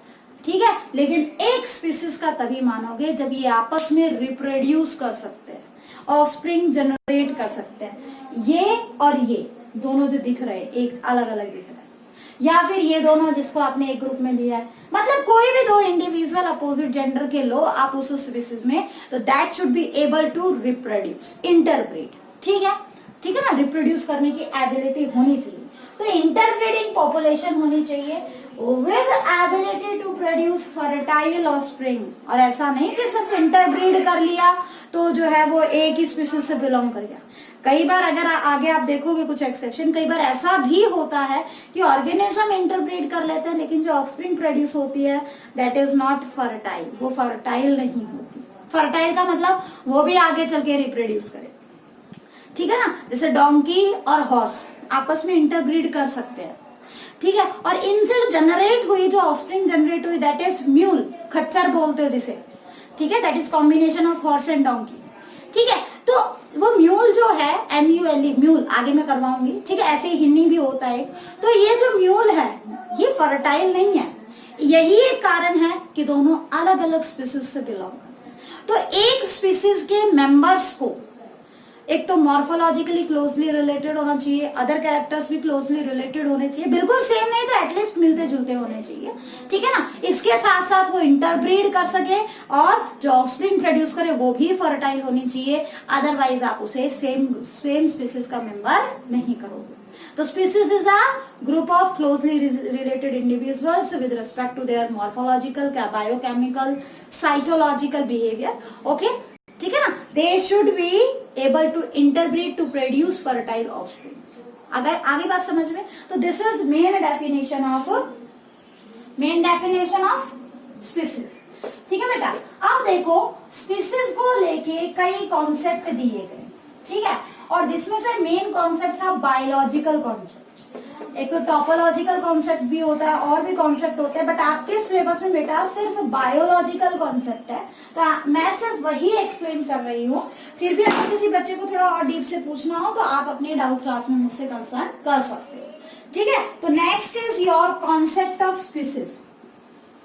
ठीक है, लेकिन एक स्पीसीज का तभी मानोगे जब ये आपस में रिप्रोड्यूस कर सकते हैं, ऑफस्प्रिंग जनरेट कर सकते हैं। ये और ये दोनों जो दिख रहे हैं एक अलग अलग दिख रहा है, या फिर ये दोनों जिसको आपने एक ग्रुप में लिया है, मतलब कोई भी 2 इंडिविजुअल अपोजिट जेंडर के लो आप उस स्पीसीज में, तो that should be able to reproduce, interbreed, ठीक है, ठीक है ना, रिप्रोड्यूस करने की एबिलिटी होनी चाहिए। तो इंटरब्रीडिंग पॉपुलेशन होनी चाहिए with ability to produce fertile offspring, और ऐसा नहीं कि सिर्फ इंटरब्रीड कर लिया तो जो है वो एक ही स्पीसीज से बिलोंग कर गया। कई बार अगर आगे आप देखोगे कुछ एक्सेप्शन, कई बार ऐसा भी होता है कि ऑर्गेनिज्म इंटरब्रीड कर लेते हैं, लेकिन जो ऑफस्प्रिंग प्रोड्यूस होती है दैट इज नॉट फर्टाइल, वो फर्टाइल नहीं होती। फर्टाइल का मतलब वो भी आगे चल के रिप्रोड्यूस करे, ठीक है ना। जैसे डोंकी और हॉर्स आपस में इंटरब्रीड कर सकते हैं, ठीक है, और इनसे जनरेट हुई जो ऑफस्प्रिंग जनरेट हुई दैट इज म्यूल, खच्चर बोलते हो जिसे, ठीक है, that is combination of horse and donkey, ठीक है। तो वो म्यूल जो है, MULE म्यूल, आगे मैं करवाऊंगी, ठीक है, ऐसे ही हिन्नी भी होता है। तो ये जो म्यूल है ये फर्टाइल नहीं है, यही एक कारण है कि दोनों अलग अलग स्पीसीज से बिलोंग करते हैं। तो एक स्पीसीज के मेंबर्स को एक तो मॉर्फोलॉजिकली क्लोजली रिलेटेड होना चाहिए, अदर कैरेक्टर्स भी क्लोजली रिलेटेड होने चाहिए, बिल्कुल सेम नहीं तो एटलीस्ट मिलते जुलते होने चाहिए, ठीक है ना। इसके साथ साथ वो इंटरब्रीड कर सके और जो ऑफस्प्रिंग प्रोड्यूस करे वो भी फर्टाइल होनी चाहिए, अदरवाइज आप उसे सेम स्पीसीज का मेंबर नहीं करोगे। तो species is a group of closely related individuals with respect to their morphological, biochemical, cytological behaviour, okay, ठीक है ना। They should be able to interbreed to produce fertile offsprings. अगर आगे बात समझ में, तो this is main definition of species, ठीक है बेटा। अब देखो स्पीसीज को लेके कई कॉन्सेप्ट दिए गए, ठीक है, और जिसमें से मेन कॉन्सेप्ट था बायोलॉजिकल कॉन्सेप्ट। एक तो टॉपोलॉजिकल कॉन्सेप्ट भी होता है और भी कॉन्सेप्ट होते हैं, बट आपके सिलेबस में बेटा सिर्फ बायोलॉजिकल कॉन्सेप्ट है, तो मैं सिर्फ वही एक्सप्लेन कर रही हूँ। फिर भी अगर किसी बच्चे को थोड़ा और डीप से पूछना हो तो आप अपने डाउट क्लास में मुझसे कंसल्ट कर सकते हो, ठीक है। तो next is your concept of species,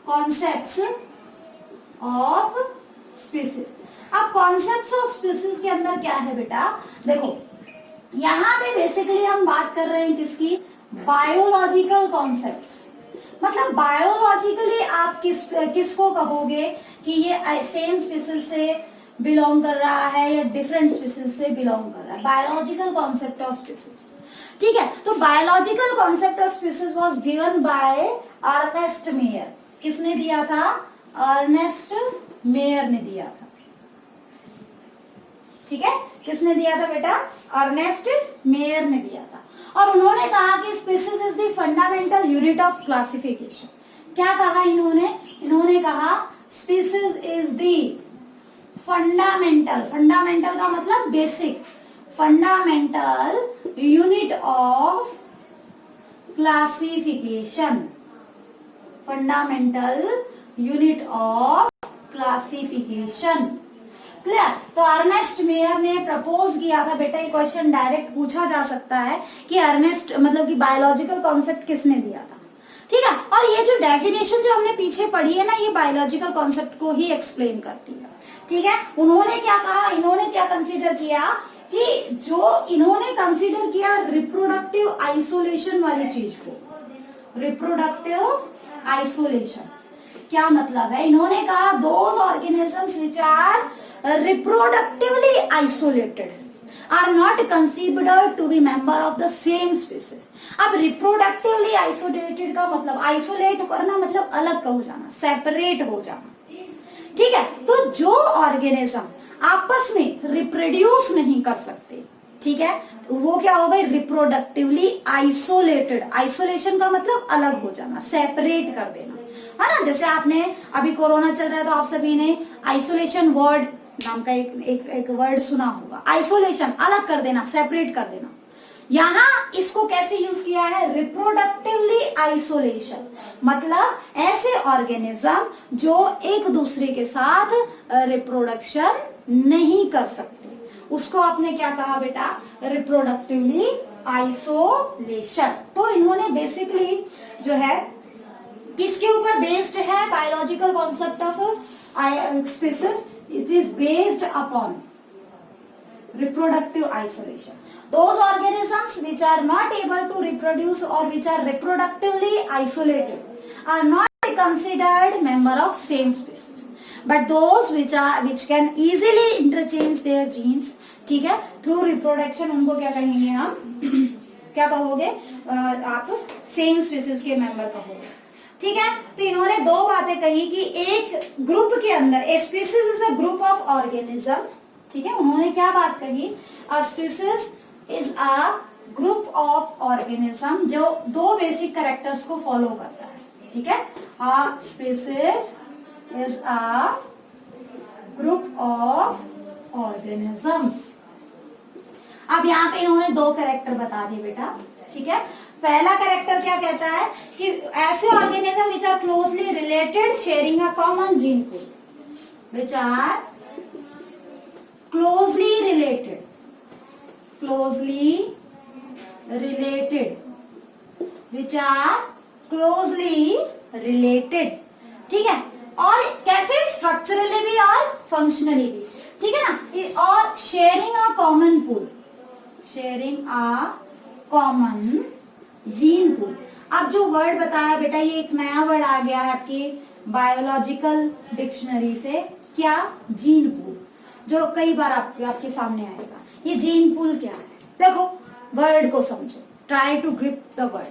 concepts of species. अब कॉन्सेप्ट्स ऑफ स्पीसीज के अंदर क्या है बेटा, देखो यहाँ पे बेसिकली हम बात कर रहे हैं किसकी, बायोलॉजिकल कॉन्सेप्ट्स, मतलब बायोलॉजिकली आप किसको कहोगे कि ये सेम स्पीसीज से बिलोंग कर रहा है या डिफरेंट स्पीसीज से बिलोंग कर रहा है, बायोलॉजिकल कॉन्सेप्ट ऑफ स्पीसीज। ठीक है, तो biological concept of species was given by Ernest Mayr. किसने दिया था? अर्नेस्ट मेयर ने दिया था। ठीक है, किसने दिया था बेटा? अर्नेस्ट मेयर ने दिया था। और उन्होंने कहा कि species is the fundamental unit of classification. क्या कहा इन्होंने? इन्होंने कहा species is the fundamental, fundamental का मतलब basic, fundamental unit of classification, fundamental unit of classification. Clear? तो अर्नेस्ट मेयर ने प्रपोज किया था बेटा, ये क्वेश्चन डायरेक्ट पूछा जा सकता है कि अर्नेस्ट मतलब कि बायोलॉजिकल कॉन्सेप्ट किसने दिया था। ठीक है, और ये जो डेफिनेशन जो हमने पीछे पढ़ी है ना, ये बायोलॉजिकल कॉन्सेप्ट को ही एक्सप्लेन करती है। ठीक है, उन्होंने क्या कहा, इन्होंने क्या कंसीडर किया कि जो इन्होंने कंसीडर किया रिप्रोडक्टिव आइसोलेशन वाली चीज को, रिप्रोडक्टिव आइसोलेशन क्या मतलब है? इन्होंने कहा those organisms which are reproductively isolated are not considered to be member of the same species। अब reproductively isolated का मतलब isolate करना मतलब अलग हो जाना, separate हो जाना। ठीक है, तो जो ऑर्गेनिज्म आपस में रिप्रोड्यूस नहीं कर सकते, ठीक है, वो क्या हो गए? Reproductively isolated. आइसोलेशन का मतलब अलग हो जाना, सेपरेट कर देना, है ना। जैसे आपने अभी कोरोना चल रहा है तो आप सभी ने आइसोलेशन वर्ड नाम का एक वर्ड सुना होगा। आइसोलेशन, अलग कर देना, सेपरेट कर देना। यहां इसको कैसे यूज किया है? रिप्रोडक्टिवली आइसोलेशन, मतलब ऐसे ऑर्गेनिज्म जो एक दूसरे के साथ रिप्रोडक्शन नहीं कर सकते, उसको आपने क्या कहा बेटा? Reproductively isolation. तो इन्होंने बेसिकली जो है किसके ऊपर बेस्ड है biological concept of species? It is based upon reproductive isolation. Those organisms which are not able to reproduce or which are reproductively isolated are not considered member of same species. But those which can easily interchange their genes, ठीक है, through reproduction, उनको क्या कहेंगे हम? क्या कहोगे आप? Same species के मेंबर कहोगे। ठीक है, तो इन्होंने दो बातें कही कि एक ग्रुप के अंदर a species is a group of organism. ठीक है, उन्होंने क्या बात कही? A species is a group of organism जो दो बेसिक कैरेक्टर्स को फॉलो करता है। ठीक है, a species is a group of organisms. अब यहाँ पे इन्होंने दो कैरेक्टर बता दिए बेटा। ठीक है, पहला कैरेक्टर क्या कहता है कि ऐसे organism which are closely related sharing a common gene pool, which are closely related, which are closely related। ठीक है, और कैसे? स्ट्रक्चरली भी और फंक्शनली भी। ठीक है ना। और sharing a common pool, sharing a common gene pool. अब जो वर्ड बताया बेटा, ये एक नया वर्ड आ गया है आपकी बायोलॉजिकल डिक्शनरी से। क्या? जीन पूल, जो कई बार आपके सामने आएगा। ये जीन पूल क्या है? देखो वर्ड को समझो, try to grip the word.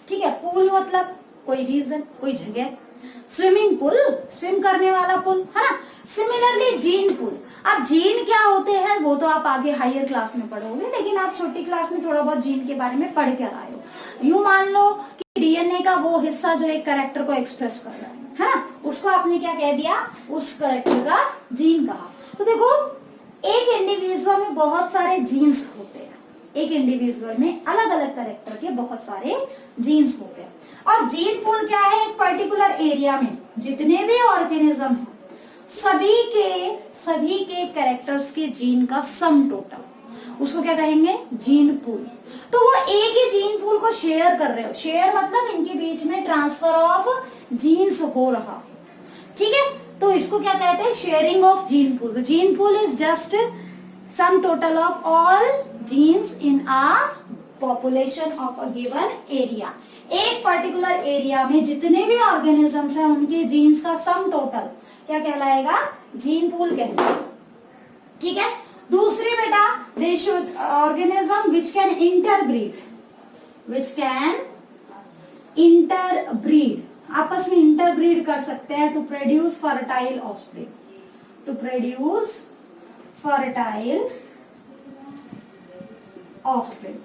ठीक है, पूल मतलब कोई रीजन, कोई जगह। स्विमिंग पूल, स्विम करने वाला पूल, है ना। Similarly gene pool. अब जीन क्या होते हैं वो तो आप आगे हायर क्लास में पढ़ोगे, लेकिन आप छोटी क्लास में थोड़ा बहुत जीन के बारे में पढ़ कर आए हो। यूं मान लो कि डीएनए का वो हिस्सा जो एक कैरेक्टर को एक्सप्रेस कर रहा है ना, उसको आपने क्या कह दिया? उस कैरेक्टर का जीन कहा। तो देखो, एक इंडिविजुअल में बहुत सारे जीन्स होते हैं, एक इंडिविजुअल में अलग अलग कैरेक्टर के बहुत सारे जीन्स होते हैं। और जीन पूल क्या है? एक पर्टिकुलर एरिया में जितने भी ऑर्गेनिज्म हैं, सभी के कैरेक्टर्स के जीन का सम टोटल, उसको क्या कहेंगे? Gene pool. तो वो एक ही जीन पूल को शेयर कर रहे हो। शेयर मतलब इनके बीच में ट्रांसफर ऑफ जीन्स हो रहा। ठीक है, तो इसको क्या कहते हैं? Sharing of gene pool. Gene pool is just sum total of all genes in a population of a given area. एक पर्टिकुलर एरिया में जितने भी ऑर्गेनिजम्स हैं उनके जीन्स का सम टोटल क्या कहलाएगा, जीन पूल कहलाएगा। ठीक है। दूसरी बेटा, they should organism which can interbreed, which can interbreed, आपस में इंटरब्रीड कर सकते हैं to produce fertile offspring, to produce fertile offspring.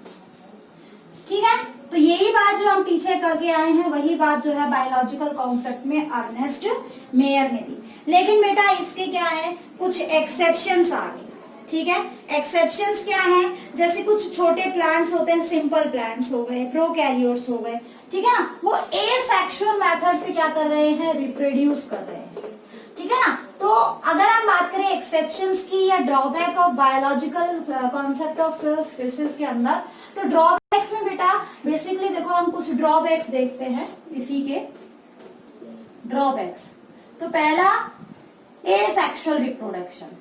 ठीक है। तो यही बात जो हम पीछे करके आए हैं वही बात जो है बायोलॉजिकल कॉन्सेप्ट में अर्नेस्ट मेयर ने दी। लेकिन बेटा इसके क्या है, कुछ एक्सेप्शंस आ गए। ठीक है। एक्सेप्शंस क्या है, जैसे कुछ छोटे प्लांट्स होते हैं, सिंपल प्लांट्स हो गए, प्रोकैरियोट्स हो गए, ठीक है ना, वो एसेक्सुअल मेथड से क्या कर रहे हैं, रिप्रोड्यूस कर रहे हैं। ठीक है ना। तो अगर हम बात करें एक्सेप्शंस की या drawback of biological concept of species के अंदर, तो ड्रॉबैक्स में बेटा बेसिकली देखो हम कुछ ड्रॉबैक्स देखते हैं इसी के ड्रॉबैक्स। तो पहला एसेक्सुअल रिप्रोडक्शन,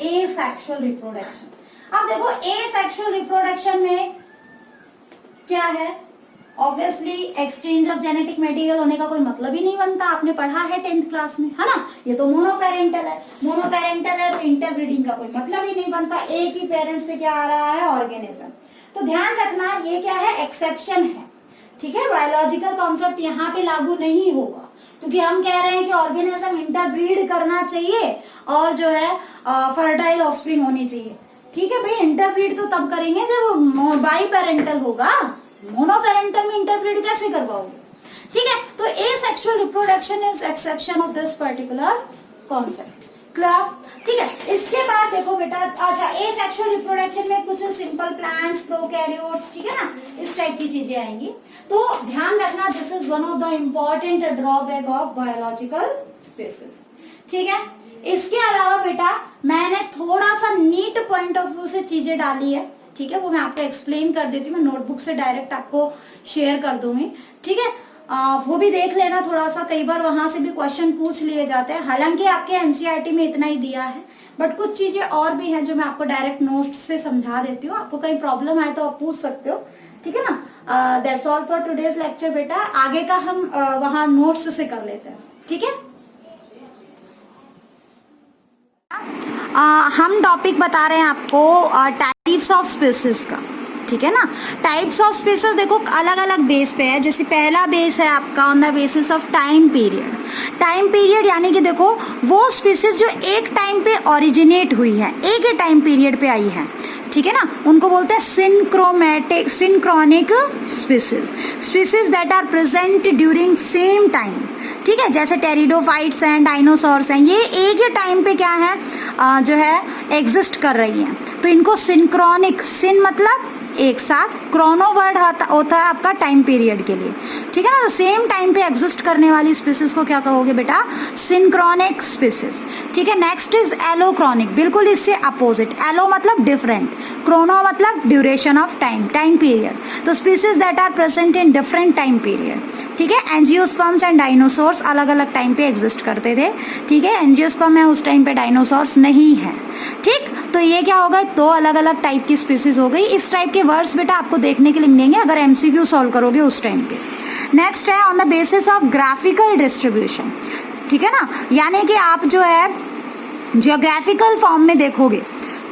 एसेक्सुअल रिप्रोडक्शन। अब देखो एसेक्सुअल रिप्रोडक्शन में क्या है, obviously exchange of genetic material होने का कोई मतलब ही नहीं बनता, आपने पढ़ा है 10th क्लास में, है ना। ये तो मोनोपेरेंटल है, मोनोपेरेंटल है तो इंटरब्रीडिंग का कोई मतलब ही नहीं बनता, एक ही पेरेंट से क्या आ रहा है, ऑर्गेनिज्म। तो ध्यान रखना ये क्या है, एक्सेप्शन है। ठीक है। बायोलॉजिकल कॉन्सेप्ट यहाँ पे लागू नहीं होगा क्योंकि हम कह रहे हैं कि ऑर्गेनिज्म इंटरब्रीड करना चाहिए और जो है फर्टाइल ऑफस्प्रिंग होनी चाहिए। ठीक है भाई, इंटरब्रीड तो तब करेंगे जब बाई पेरेंटल होगा, मोनोपेरेंटल में इंटरब्रीड कैसे करवाओगे। ठीक है। तो asexual reproduction is exception of this particular concept. Clear. ठीक है। इसके बाद देखो बेटा, अच्छा एसेक्सुअल रिप्रोडक्शन में कुछ सिंपल प्लांट्स, प्रोकैरियोट्स, ठीक है ना, इस टाइप की चीजें आएंगी। तो ध्यान रखना, this is one of the important drawback of biological species. ठीक है। इसके अलावा बेटा मैंने थोड़ा सा नीट पॉइंट ऑफ व्यू से चीजें डाली है। ठीक है। वो मैं आपको एक्सप्लेन कर देती हूँ, मैं नोटबुक से डायरेक्ट आपको शेयर कर दूंगी। ठीक है। वो भी देख लेना थोड़ा सा, कई बार वहां से भी क्वेश्चन पूछ लिए जाते हैं। हालांकि आपके एनसीईआरटी में इतना ही दिया है, बट कुछ चीजें और भी हैं जो मैं आपको डायरेक्ट नोट्स से समझा देती हूँ। आपको कहीं प्रॉब्लम आए तो आप पूछ सकते हो। ठीक है ना। That's all for today's lecture बेटा। आगे का हम वहां नोट्स से कर लेते हैं। ठीक है। हम टॉपिक बता रहे हैं आपको टाइप्स ऑफ स्पीशीज का। ठीक है ना। टाइप्स ऑफ स्पीशीज देखो अलग अलग बेस पे है। जैसे पहला बेस है आपका on the basis of time period. Time period यानी कि देखो वो स्पीशीज जो एक टाइम पे ओरिजिनेट हुई है, एक ही टाइम पीरियड पे आई है, ठीक है ना, उनको बोलते हैं synchronic species that are present during same time. ठीक है। जैसे टेरिडोफाइट्स हैं, डायनासोर्स हैं, ये एक ही टाइम पे क्या है, जो है एग्जिस्ट कर रही हैं। तो इनको सिंक्रोनिक, सिन मतलब एक साथ, क्रोनो वर्ड होता है आपका टाइम पीरियड के लिए। ठीक है ना। तो सेम टाइम पे एग्जिस्ट करने वाली स्पीशीज को क्या कहोगे बेटा, सिंक्रोनिक स्पीशीज। ठीक है। नेक्स्ट इज एलोक्रॉनिक, बिल्कुल इससे अपोजिट। एलो मतलब डिफरेंट, क्रोनो मतलब duration of time, time period. तो species that are present in different time period. ठीक है। एंजियोस्पर्म्स एंड डायनासोर्स अलग अलग टाइम पे एग्जिस्ट करते थे। ठीक है। एंजियोस्पर्म है उस टाइम पे, डायनासोर्स नहीं है। ठीक। तो ये क्या हो गए, दो अलग अलग टाइप की स्पीशीज हो गई। इस टाइप के वर्ड्स बेटा आपको देखने के लिए मिलेंगे अगर एमसीक्यू सॉल्व करोगे उस टाइम पे। नेक्स्ट है on the basis of graphical distribution. ठीक है ना, यानी कि आप जो है जियोग्राफिकल फॉर्म में देखोगे।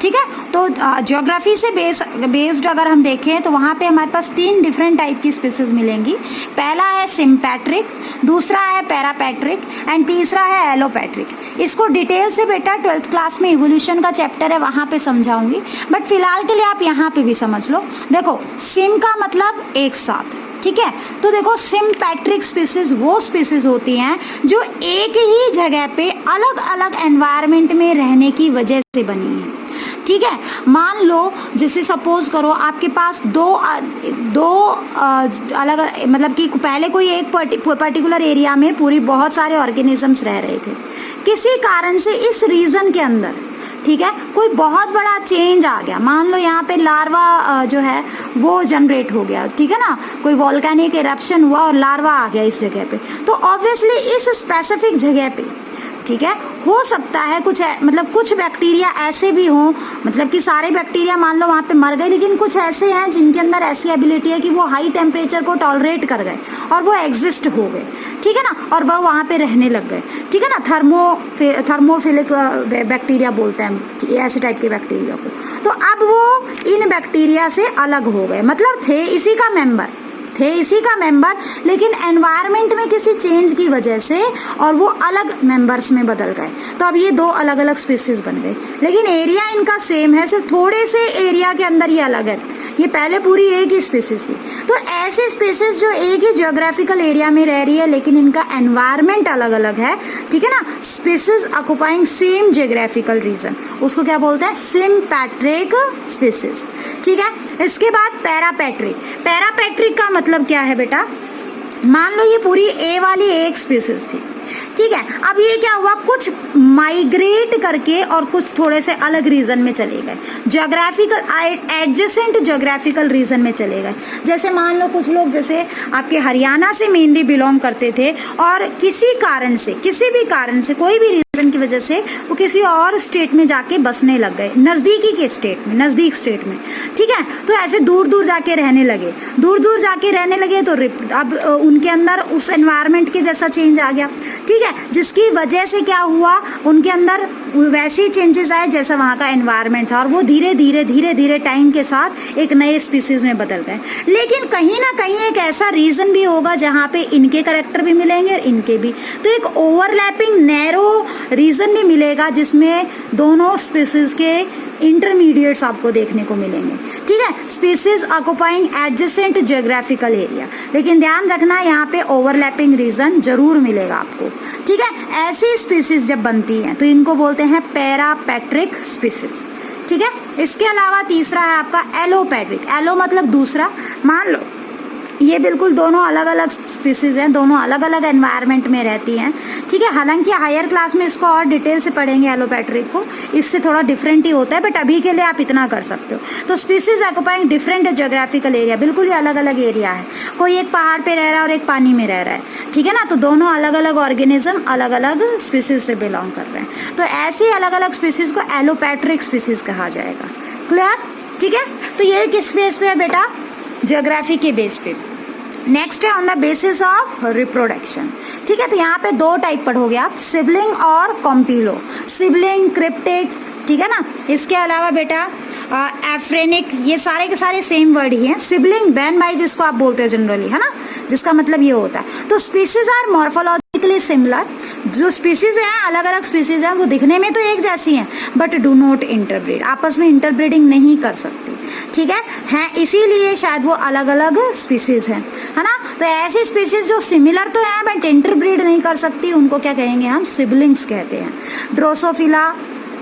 ठीक है। तो ज्योग्राफी से बेस्ड अगर हम देखें तो वहाँ पे हमारे पास 3 डिफरेंट टाइप की स्पीशीज मिलेंगी। पहला है सिम्पैट्रिक, दूसरा है पैरापैट्रिक एंड तीसरा है एलोपैट्रिक। इसको डिटेल से बेटा 12th क्लास में इवोल्यूशन का चैप्टर है वहाँ पे समझाऊंगी, बट फिलहाल के लिए आप यहाँ पे भी समझ लो। देखो सिम का मतलब एक साथ। ठीक है। तो देखो सिम्पैट्रिक स्पीशीज वो स्पीशीज होती हैं जो एक ही जगह पे अलग अलग एनवायरनमेंट में रहने की वजह से बनी है। ठीक है। मान लो जैसे सपोज करो आपके पास दो अलग मतलब कि पहले कोई एक पर्टिकुलर एरिया में पूरी बहुत सारे ऑर्गेनिजम्स रह रहे थे। किसी कारण से इस रीजन के अंदर, ठीक है, कोई बहुत बड़ा चेंज आ गया। मान लो यहाँ पे लार्वा जो है वो जनरेट हो गया। ठीक है ना, कोई वोल्केनिक इरप्शन हुआ और लार्वा आ गया इस जगह पे। तो ऑब्वियसली इस स्पेसिफिक जगह पे ठीक है। हो सकता है कुछ मतलब कुछ बैक्टीरिया ऐसे भी हों, मतलब कि सारे बैक्टीरिया मान लो वहाँ पे मर गए, लेकिन कुछ ऐसे हैं जिनके अंदर ऐसी एबिलिटी है कि वो हाई टेम्परेचर को टॉलरेट कर गए और वो एग्जिस्ट हो गए, ठीक है ना, और वह वहाँ पे रहने लग गए, ठीक है ना। थर्मोफिलिक बैक्टीरिया बोलते हैं ऐसे टाइप के बैक्टीरिया को। तो अब वो इन बैक्टीरिया से अलग हो गए, मतलब थे इसी का मेंबर, लेकिन एनवायरनमेंट में किसी चेंज की वजह से और वो अलग मेंबर्स में बदल गए। तो अब ये दो अलग अलग स्पीसीज बन गए, लेकिन एरिया इनका सेम है, सिर्फ थोड़े से एरिया के अंदर ये अलग है। ये पहले पूरी एक ही स्पीसीज थी। तो ऐसे स्पीसीज जो एक ही जियोग्राफिकल एरिया में रह रही है लेकिन इनका एनवायरनमेंट अलग अलग है, ठीक है ना, species occupying same geographical region, उसको क्या बोलते हैं, सिम्पैट्रिक स्पीसीज, ठीक है। इसके बाद पैरापैट्रिक का मतलब क्या है बेटा, मान लो ये पूरी ए वाली एक स्पीसीज थी, ठीक है। अब ये क्या हुआ, कुछ माइग्रेट करके और कुछ थोड़े से अलग रीजन में चले गए, जियोग्राफिकल एडजेसेंट जियोग्राफिकल रीजन में चले गए। जैसे मान लो कुछ लोग जैसे आपके हरियाणा से मेनली बिलोंग करते थे और किसी भी कारण से कोई भी रीजन की वजह से वो किसी और स्टेट में जाके बसने लग गए, नजदीक स्टेट में, ठीक है। तो ऐसे दूर दूर जाके रहने लगे तो अब उनके अंदर उस एनवायरनमेंट के जैसा चेंज आ गया, ठीक है, जिसकी वजह से क्या हुआ, उनके अंदर वैसे ही चेंजेस आए जैसा वहाँ का एनवायरनमेंट था, और वो धीरे धीरे टाइम के साथ एक नए स्पीसीज में बदल गए। लेकिन कहीं ना कहीं एक ऐसा रीजन भी होगा जहाँ पे इनके कैरेक्टर भी मिलेंगे, इनके भी, तो एक ओवरलैपिंग नैरो रीजन भी मिलेगा जिसमें दोनों स्पीसीज के इंटरमीडिएट्स आपको देखने को मिलेंगे, ठीक है। Species occupying adjacent geographical area, लेकिन ध्यान रखना यहाँ पे ओवरलैपिंग रीजन जरूर मिलेगा आपको, ठीक है। ऐसी स्पीसीज जब बनती हैं तो इनको बोलते हैं पैरापैट्रिक स्पीसीज, ठीक है। इसके अलावा तीसरा है आपका एलोपैट्रिक। एलो मतलब दूसरा, मान लो ये बिल्कुल दोनों अलग अलग स्पीसीज हैं, दोनों अलग अलग एनवायरनमेंट में रहती हैं, ठीक है। हालांकि हायर क्लास में इसको और डिटेल से पढ़ेंगे एलोपैट्रिक को, इससे थोड़ा डिफरेंट ही होता है, बट अभी के लिए आप इतना कर सकते हो। तो species occupying different geographical area, बिल्कुल ही अलग अलग एरिया है, कोई एक पहाड़ पे रह रहा है और एक पानी में रह रहा है, ठीक है ना। तो दोनों अलग अलग ऑर्गेनिज्म अलग अलग स्पीसीज से बिलोंग कर रहे हैं, तो ऐसी अलग अलग स्पीसीज को एलोपैट्रिक स्पीसीज कहा जाएगा। क्लियर, ठीक है। तो ये किस बेस पे है बेटा, ज्योग्राफी के बेस पे। नेक्स्ट है on the basis of reproduction, ठीक है। तो यहाँ पे दो टाइप पढ़ोगे आप, सिबलिंग और कॉम्पिलो। सिबलिंग, क्रिप्टिक, ठीक है ना। इसके अलावा बेटा एफ्रेनिक, ये सारे के सारे सेम वर्ड ही हैं। सिबलिंग बहन भाई जिसको आप बोलते हैं जनरली, है ना, जिसका मतलब ये होता है। तो स्पीसीज आर मॉर्फोलॉजिकली सिमिलर, जो स्पीसीज हैं अलग अलग स्पीसीज हैं, वो दिखने में तो एक जैसी हैं बट डू नॉट इंटरब्रीड, आपस में इंटरब्रीडिंग नहीं कर सकती, ठीक है, इसीलिए शायद वो अलग अलग स्पीसीज हैं, है ना। तो ऐसी स्पीसीज जो सिमिलर तो है बट इंटरब्रीड नहीं कर सकती, उनको क्या कहेंगे हम, सिबलिंग्स कहते हैं। ड्रोसोफिला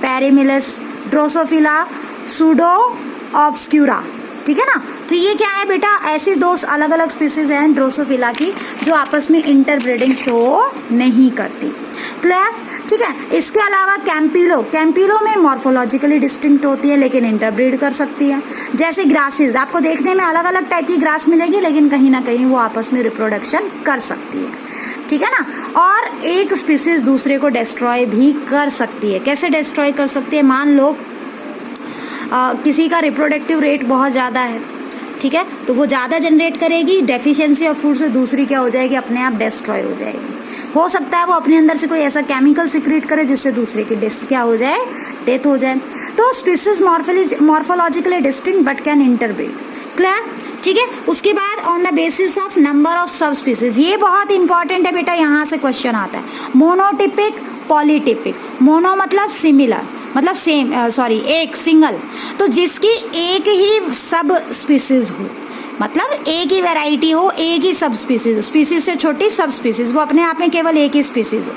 पैरेमिलस, ड्रोसोफिला सूडो ऑब्स्क्यूरा, ठीक है ना। तो ये क्या है बेटा, ऐसी दो अलग अलग स्पीसीज हैं ड्रोसोफिला की जो आपस में इंटरब्रीडिंग शो नहीं करती। क्लियर, ठीक है। इसके अलावा कैंपिलो में मॉर्फोलॉजिकली डिस्टिंक्ट होती है लेकिन इंटरब्रीड कर सकती है। जैसे ग्रासेस, आपको देखने में अलग अलग टाइप की ग्रास मिलेगी लेकिन कहीं ना कहीं वो आपस में रिप्रोडक्शन कर सकती है, ठीक है ना। और एक स्पीसीज दूसरे को डिस्ट्रॉय भी कर सकती है। कैसे डिस्ट्रॉय कर सकती है, मान लो किसी का रिप्रोडक्टिव रेट बहुत ज़्यादा है, ठीक है, तो वो ज़्यादा जनरेट करेगी, डेफिशिएंसी ऑफ फूड से दूसरी क्या हो जाएगी, अपने आप डिस्ट्रॉय हो जाएगी। हो सकता है वो अपने अंदर से कोई ऐसा केमिकल सिक्रेट करे जिससे दूसरे की क्या हो जाए, डेथ हो जाए। तो species morphologically distinct but can interbreed. Clear, ठीक है। उसके बाद on the basis of number of sub species, ये बहुत इंपॉर्टेंट है बेटा, यहाँ से क्वेश्चन आता है। Monotypic, polytypic. मोनो मतलब सिमिलर, मतलब सेम, एक सिंगल, तो जिसकी एक ही सब स्पीसीज हो, मतलब एक ही वैरायटी हो, एक ही सब स्पीसीज, स्पीसीज से छोटी सब स्पीसीज, वो अपने आप में केवल एक ही स्पीसीज हो,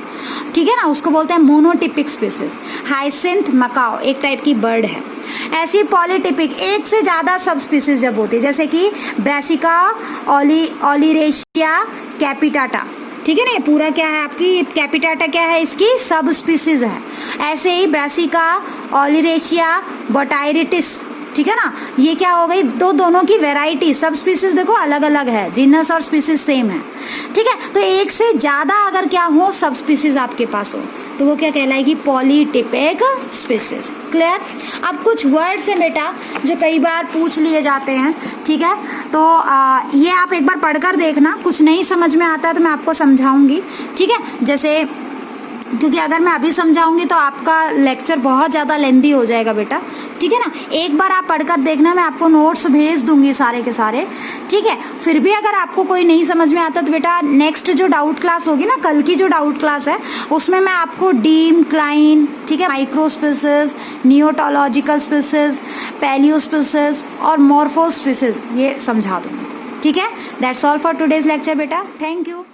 ठीक है ना, उसको बोलते हैं मोनोटिपिक स्पीसीज। हाइसिंथ मकाओ एक टाइप की बर्ड है। ऐसी पॉलीटिपिक, एक से ज्यादा सब स्पीसीज जब होती है, जैसे कि ब्रासिका ओलिरेशिया कैपिटाटा, ठीक है ना, ये पूरा क्या है आपकी कैपिटाटा क्या है, इसकी सब स्पीसीज है। ऐसे ही ब्रासिका ओलिरेशिया बोटाइरिटिस, ठीक है ना। ये क्या हो गई, तो दोनों की वेराइटी, सब स्पीसीज देखो अलग अलग है, जीनस और स्पीसीज सेम है, ठीक है। तो एक से ज्यादा अगर क्या हो, सब स्पीसीज आपके पास हो, तो वो क्या कहलाएगी, पॉलीटिपिक स्पीसीज। क्लियर। अब कुछ वर्ड्स हैं बेटा जो कई बार पूछ लिए जाते हैं, ठीक है। तो ये आप एक बार पढ़कर देखना, कुछ नहीं समझ में आता है तो मैं आपको समझाऊंगी, ठीक है। जैसे क्योंकि अगर मैं अभी समझाऊंगी तो आपका लेक्चर बहुत ज़्यादा लेंदी हो जाएगा बेटा, ठीक है ना। एक बार आप पढ़कर देखना, मैं आपको नोट्स भेज दूंगी सारे के सारे, ठीक है। फिर भी अगर आपको कोई नहीं समझ में आता तो बेटा नेक्स्ट जो डाउट क्लास होगी ना, कल की जो डाउट क्लास है, उसमें मैं आपको डीम, क्लाइन, ठीक है, माइक्रोस्पीसीज, नियोटोलॉजिकल स्पीसीज, पैलियोस्पीसीज और मॉर्फोस्पीसीज ये समझा दूंगी, ठीक है। That's all for today's lecture बेटा, थैंक यू।